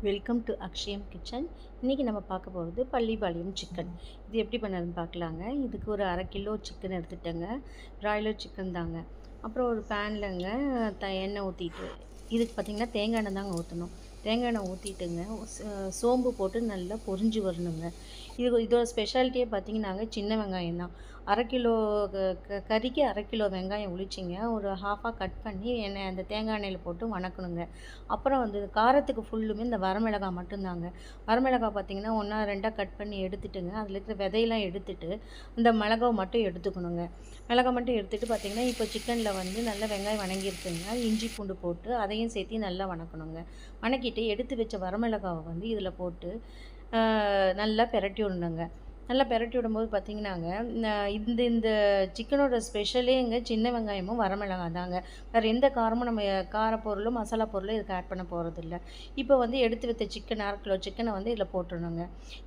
Welcome to Akshayam kitchen. இன்றைக்கி நம்ம பார்க்க போகிறது பள்ளிப்பாளையம் சிக்கன். இது எப்படி பண்ணதுன்னு பார்க்கலாங்க. இதுக்கு ஒரு 1/2 கிலோ சிக்கன் எடுத்துட்டேங்க. பிராய்லர் சிக்கன் தாங்க. அப்புறம் ஒரு பேன்லங்க எண்ணெய் ஊற்றிட்டு, இதுக்கு பார்த்திங்கன்னா தேங்காய் எண்ணெய் தாங்க ஊற்றணும். தேங்காய் எண்ணெய் ஊற்றிட்டுங்க சோம்பு போட்டு நல்லா பொரிஞ்சு வரணுங்க. இதோட ஸ்பெஷாலிட்டியே பார்த்திங்கன்னாங்க சின்ன வெங்காயம் தான். 1/2 கிலோ கறிக்கு 1/2 கிலோ வெங்காயம் உளிச்சிங்க ஒரு ஹாஃபாக கட் பண்ணி அந்த தேங்காய் எண்ணெயில் போட்டு வணக்கணுங்க. அப்புறம் வந்து காரத்துக்கு ஃபுல்லுமே இந்த வரமிளகாய் மட்டும்தாங்க. வரமிளகாய் பார்த்திங்கன்னா 1 2 கட் பண்ணி எடுத்துட்டுங்க, அதில் இருக்கிற விதையெல்லாம் எடுத்துட்டு இந்த மிளகாவை மட்டும் எடுத்துக்கணுங்க. மிளகாய் மட்டும் எடுத்துகிட்டு பார்த்திங்கன்னா இப்போ சிக்கனில் வந்து நல்லா வெங்காயம் வணங்கியிருக்குங்க. இஞ்சி பூண்டு போட்டு அதையும் சேர்த்து நல்லா வணக்கணுங்க. வணக்கிட்டு எடுத்து வச்ச வரமிளகாவை வந்து இதில் போட்டு நல்லா பெரட்டி விடணுங்க. நல்லா பெரட்டி விடும்போது பார்த்திங்கன்னாங்க, இந்த இந்த சிக்கனோட ஸ்பெஷலேங்க சின்ன வெங்காயமும் வரமிளகாய் தாங்க. வேறு எந்த காரமும் நம்ம காரப்பொருளோ மசாலா பொருளோ இதுக்கு ஆட் பண்ண போகிறதில்ல. இப்போ வந்து எடுத்து வைத்த சிக்கன் 1/2 கிலோ சிக்கனை வந்து இதில் போட்டுடணுங்க.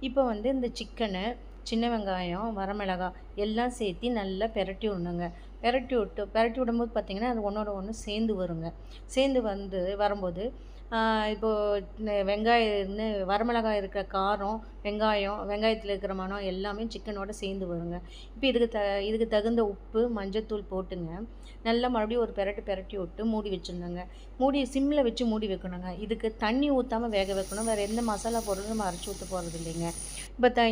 இப்போ வந்து இந்த சிக்கனை சின்ன வெங்காயம் வரமிளகாய் எல்லாம் சேர்த்து நல்லா பெரட்டி விடணுங்க. பெரட்டி விடும்போது பார்த்திங்கன்னா அது ஒன்றோட ஒன்று சேர்ந்து வருங்க. சேர்ந்து வரும்போது இப்போது வெங்காயம் வரமிளகாய் இருக்கிற காரம் வெங்காயத்தில் இருக்கிற மணம் எல்லாமே சிக்கனோட சேர்ந்து வருங்க. இப்போ இதுக்கு தகுந்த உப்பு மஞ்சத்தூள் போட்டுங்க நல்லா மறுபடியும் ஒரு பெரட்டி விட்டு மூடி வச்சிடணுங்க. சிம்மில் வச்சு மூடி வைக்கணுங்க. இதுக்கு தண்ணி ஊற்றாமல் வேக வைக்கணும். வேறு எந்த மசாலா பொருளும் நம்ம அரைச்சி ஊற்ற போகிறது இல்லைங்க. இப்போ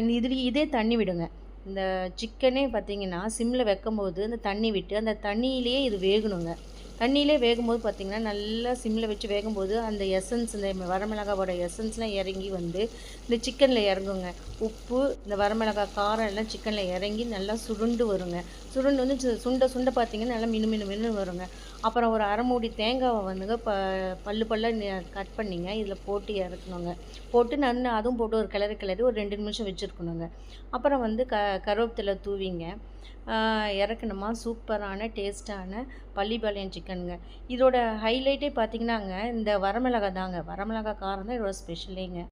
இதே தண்ணி விடுங்க. இந்த சிக்கனே பார்த்திங்கன்னா சிம்மில் வைக்கும்போது அந்த தண்ணி விட்டு அந்த தண்ணியிலேயே இது வேகணுங்க. தண்ணியிலே வேகும்போது பார்த்திங்கன்னா நல்லா சிம்மில் வச்சு வேகும்போது அந்த எசன்ஸ் இந்த வரமிளகாவோட எசன்ஸ்லாம் இறங்கி வந்து இந்த சிக்கனில் இறங்குங்க. உப்பு இந்த வரமிளகாய் காரம் எல்லாம் சிக்கனில் இறங்கி நல்லா சுருண்டு வருங்க. சுருண்டு வந்து சுண்ட பார்த்திங்கன்னா நல்லா மினு வருங்க. அப்புறம் ஒரு 1/2 மூடி தேங்காவை வந்துங்க பல்லாக கட் பண்ணிங்க இதில் போட்டு இறக்கணுங்க. போட்டு அதுவும் போட்டு ஒரு கிளறி ஒரு 2 நிமிஷம் வச்சுருக்கணுங்க. அப்புறம் வந்து கருவேப்பிலை தூவிங்க இறக்கணுமா சூப்பரான டேஸ்ட்டான பள்ளிப்பாளையம் சிக்கனுங்க. இதோட ஹைலைட்டே பார்த்திங்கன்னாங்க இந்த வரமிளகாய் தாங்க. வரமிளகாய் காரம் தான் இதோட ஸ்பெஷலேங்க.